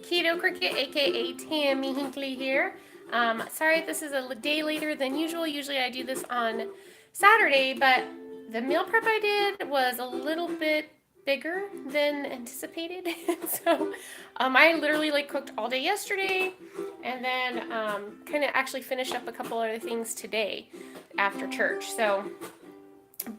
Keto Cricket, aka Tammy Hinkley here. Sorry this is a day later than usual. Usually I do this on Saturday, but the meal prep I did was a little bit bigger than anticipated. So I literally like cooked all day yesterday and then kind of actually finished up a couple other things today after church.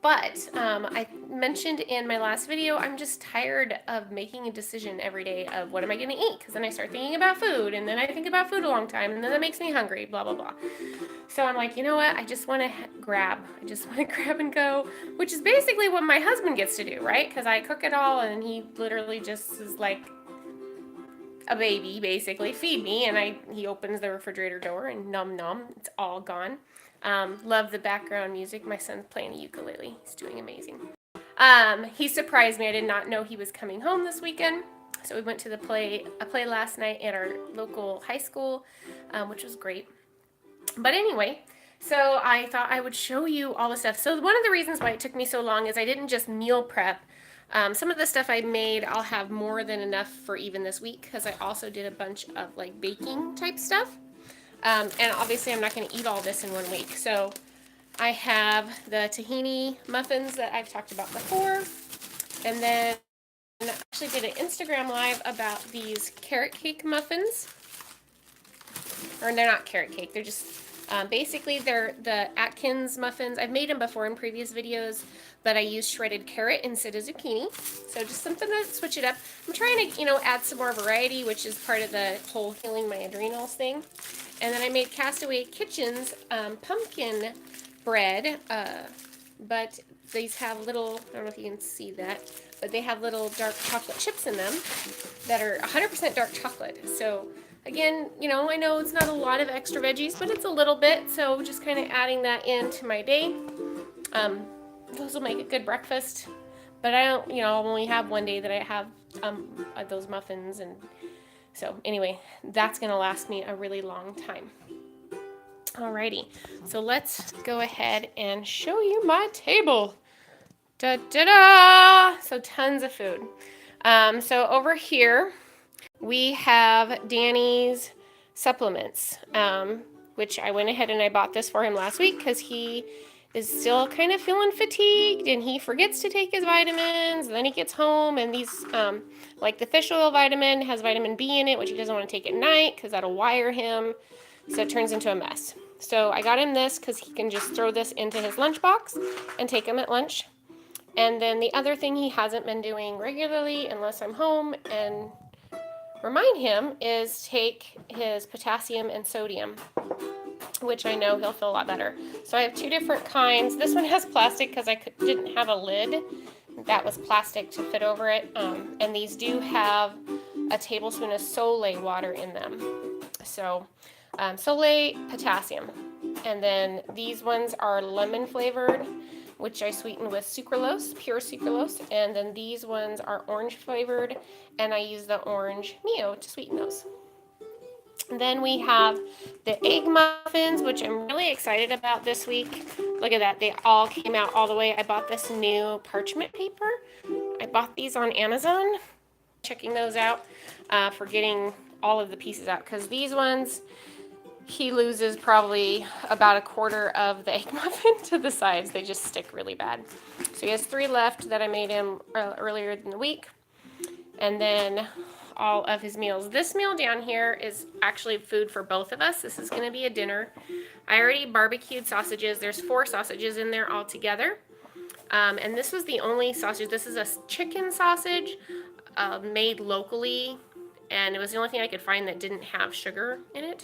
But I mentioned in my last video, I'm just tired of making a decision every day of what am I going to eat? Because then I start thinking about food, and then I think about food a long time, and then that makes me hungry, blah, blah, blah. So I'm like, you know what? I just want to grab. I just want to grab and go, which is basically what my husband gets to do, right? Because I cook it all, and he literally just is like a baby, basically. Feed me, and he opens the refrigerator door, and num num, it's all gone. Love the background music. My son's playing the ukulele. He's doing amazing. He surprised me. I did not know he was coming home this weekend. So we went to a play last night at our local high school, which was great. But anyway, so I thought I would show you all the stuff. So one of the reasons why it took me so long is I didn't just meal prep. Some of the stuff I made, I'll have more than enough for even this week because I also did a bunch of like baking type stuff. And obviously I'm not going to eat all this in 1 week. So I have the tahini muffins that I've talked about before. And then I actually did an Instagram live about these carrot cake muffins. Or they're not carrot cake, they're just basically they're the Atkins muffins. I've made them before in previous videos, but I use shredded carrot instead of zucchini. So just something to switch it up. I'm trying to, add some more variety, which is part of the whole healing my adrenals thing. And then I made Castaway Kitchen's pumpkin bread, but these have little, I don't know if you can see that, but they have little dark chocolate chips in them that are 100% dark chocolate. So again, I know it's not a lot of extra veggies, but it's a little bit, so just kind of adding that into my day. Those will make a good breakfast, but I don't, I'll only have one day that I have those muffins, and so anyway, that's going to last me a really long time. Alrighty, so let's go ahead and show you my table. Da-da-da! So tons of food. So over here, we have Danny's supplements, which I went ahead and I bought this for him last week because he is still kind of feeling fatigued and he forgets to take his vitamins. And then he gets home and these, like the fish oil vitamin has vitamin B in it, which he doesn't want to take at night because that'll wire him. So it turns into a mess. So I got him this because he can just throw this into his lunchbox and take him at lunch. And then the other thing he hasn't been doing regularly unless I'm home and remind him is take his potassium and sodium, which I know he'll feel a lot better. So I have two different kinds. This one has plastic because I didn't have a lid. That was plastic to fit over it. And these do have a tablespoon of Soleil water in them. So Soleil, potassium. And then these ones are lemon flavored, which I sweeten with sucralose, pure sucralose. And then these ones are orange flavored, and I use the orange Mio to sweeten those. And then we have the egg muffins, which I'm really excited about this week. Look at that, they all came out all the way. I bought this new parchment paper. I bought these on Amazon. Checking those out for getting all of the pieces out, because these ones, he loses probably about a quarter of the egg muffin to the sides. They just stick really bad. So he has 3 left that I made him earlier in the week. And then all of his meals. This meal down here is actually food for both of us. This is going to be a dinner. I already barbecued sausages. There's 4 sausages in there all together. And this was the only sausage. This is a chicken sausage made locally. And it was the only thing I could find that didn't have sugar in it.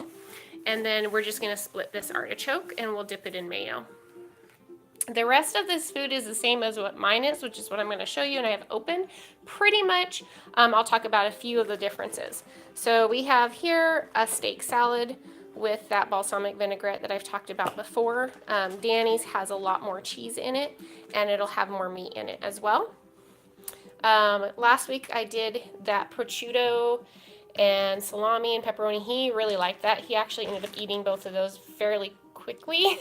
And then we're just going to split this artichoke and we'll dip it in mayo. The rest of this food is the same as what mine is, which is what I'm going to show you, and I have open pretty much. I'll talk about a few of the differences. So we have here a steak salad with that balsamic vinaigrette that I've talked about before. Danny's has a lot more cheese in it, and it'll have more meat in it as well. Last week I did that prosciutto and salami and pepperoni. He really liked that. He actually ended up eating both of those fairly quickly.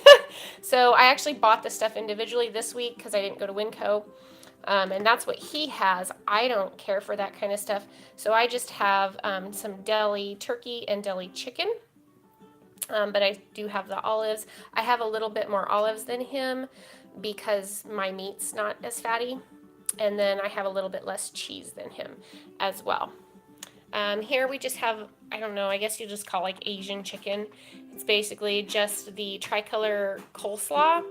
So I actually bought the stuff individually this week because I didn't go to Winco. And that's what he has. I don't care for that kind of stuff. So I just have some deli turkey and deli chicken. But I do have the olives. I have a little bit more olives than him because my meat's not as fatty. And then I have a little bit less cheese than him as well. Here we just have, I don't know, I guess you just call like Asian chicken. It's basically just the tricolor coleslaw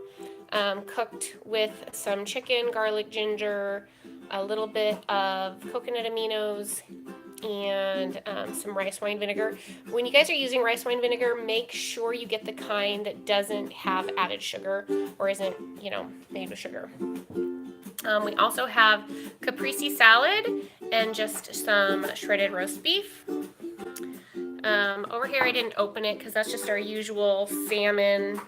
cooked with some chicken, garlic, ginger, a little bit of coconut aminos, and some rice wine vinegar. When you guys are using rice wine vinegar, make sure you get the kind that doesn't have added sugar or isn't, made with sugar. We also have caprese salad and just some shredded roast beef. Over here I didn't open it because that's just our usual salmon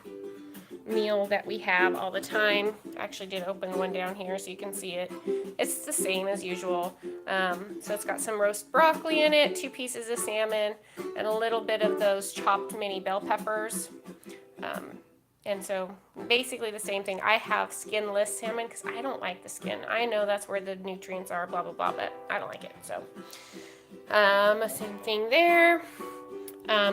meal that we have all the time. I actually did open one down here so you can see it. It's the same as usual. So it's got some roast broccoli in it, 2 pieces of salmon, and a little bit of those chopped mini bell peppers. And so basically the same thing. I have skinless salmon because I don't like the skin. I know that's where the nutrients are, blah, blah, blah, but I don't like it. So same thing there.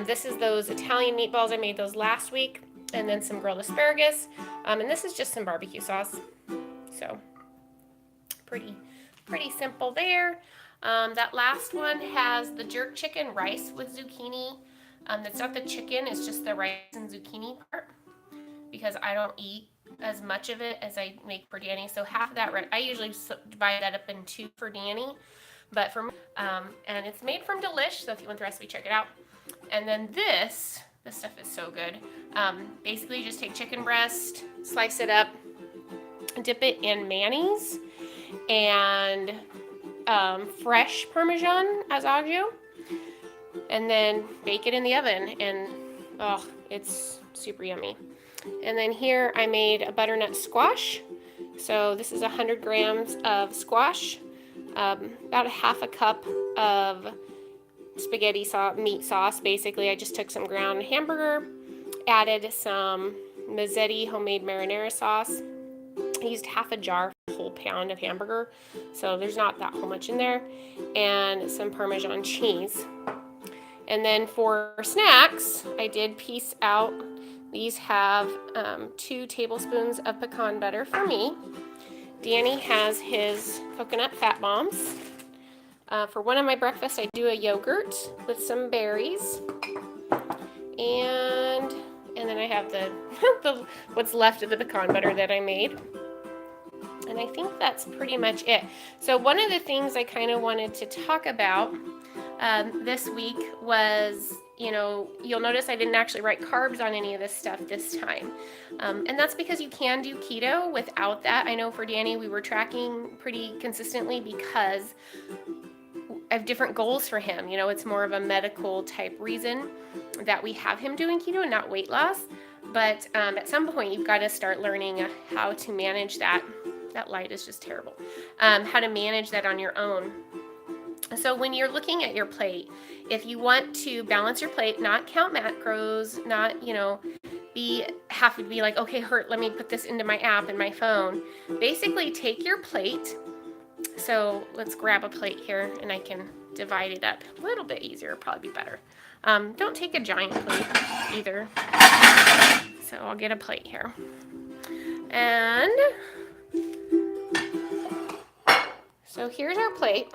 This is those Italian meatballs. I made those last week. And then some grilled asparagus. And this is just some barbecue sauce. So pretty simple there. That last one has the jerk chicken rice with zucchini. That's not the chicken, it's just the rice and zucchini part. Because I don't eat as much of it as I make for Danny. So half of that, I usually divide that up in 2 for Danny. But for and it's made from Delish, so if you want the recipe, check it out. And then this stuff is so good. Basically, you just take chicken breast, slice it up, dip it in mayonnaise and fresh Parmesan as au jus, and then bake it in the oven. And oh, it's super yummy. And then here I made a butternut squash. So this is 100 grams of squash, about a half a cup of spaghetti meat sauce. Basically, I just took some ground hamburger, added some Mazzetti homemade marinara sauce. I used half a jar for a whole pound of hamburger, so there's not that whole much in there, and some Parmesan cheese. And then for snacks, I did piece out. These have 2 tablespoons of pecan butter for me. Danny has his coconut fat bombs. For one of my breakfasts, I do a yogurt with some berries, and then I have the what's left of the pecan butter that I made. And I think that's pretty much it. So one of the things I kind of wanted to talk about this week was, you'll notice I didn't actually write carbs on any of this stuff this time. And that's because you can do keto without that. I know for Danny, we were tracking pretty consistently because I have different goals for him. It's more of a medical type reason that we have him doing keto, not weight loss. But at some point, you've got to start learning how to manage that. That light is just terrible. How to manage that on your own. So when you're looking at your plate, if you want to balance your plate, not count macros, not, have to be like, okay, let me put this into my app and my phone. Basically, take your plate. So let's grab a plate here and I can divide it up a little bit easier, probably be better. Don't take a giant plate either. So I'll get a plate here. And so here's our plate.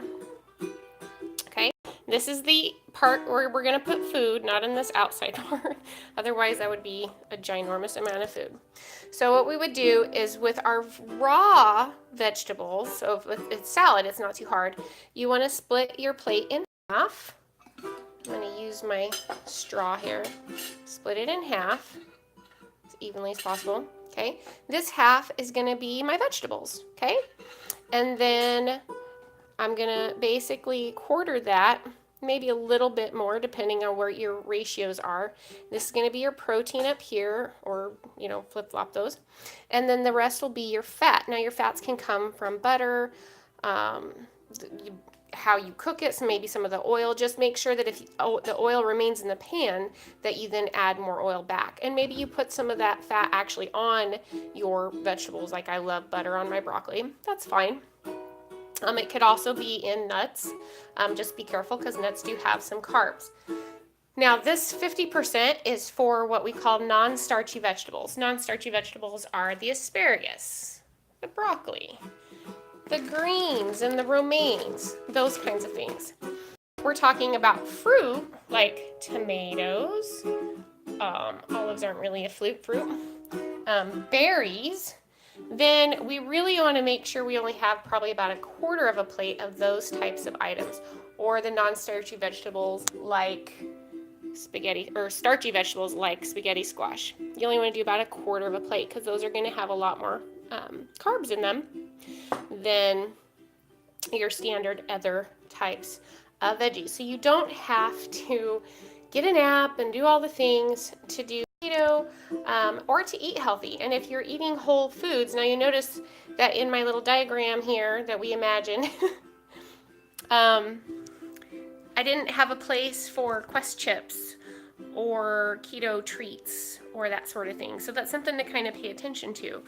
Okay, this is the part where we're gonna put food, not in this outside part. Otherwise that would be a ginormous amount of food. So what we would do is with our raw vegetables, so if it's salad, it's not too hard. You wanna split your plate in half. I'm gonna use my straw here. Split it in half as evenly as possible, okay? This half is gonna be my vegetables, okay? And then I'm gonna basically quarter that, maybe a little bit more depending on where your ratios are. This is gonna be your protein up here, or flip-flop those. And then the rest will be your fat. Now your fats can come from butter, how you cook it, so maybe some of the oil. Just make sure that if the oil remains in the pan, that you then add more oil back. And maybe you put some of that fat actually on your vegetables, like I love butter on my broccoli. That's fine. It could also be in nuts. Just be careful because nuts do have some carbs. Now, this 50% is for what we call non-starchy vegetables. Non-starchy vegetables are the asparagus, the broccoli, the greens and the romaines, those kinds of things. We're talking about fruit like tomatoes. Olives aren't really a fruit. Berries. Then we really want to make sure we only have probably about a quarter of a plate of those types of items, or the non-starchy vegetables like spaghetti, or starchy vegetables like spaghetti squash. You only want to do about a quarter of a plate because those are going to have a lot more carbs in them than your standard other types of veggies. So you don't have to get an app and do all the things to do keto or to eat healthy. And if you're eating whole foods, now you notice that in my little diagram here that we imagine, I didn't have a place for Quest chips or keto treats or that sort of thing. So that's something to kind of pay attention to.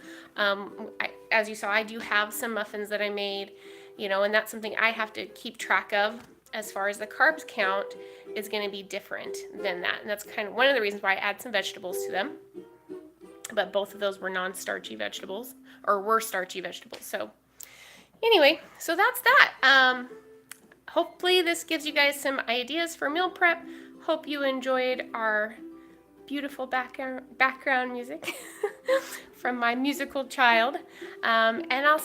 As you saw, I do have some muffins that I made, and that's something I have to keep track of as far as the carbs count is going to be different than that. And that's kind of one of the reasons why I add some vegetables to them. But both of those were non-starchy vegetables, or were starchy vegetables. So anyway, so that's that. Hopefully this gives you guys some ideas for meal prep. Hope you enjoyed our beautiful background music from my musical child. And I'll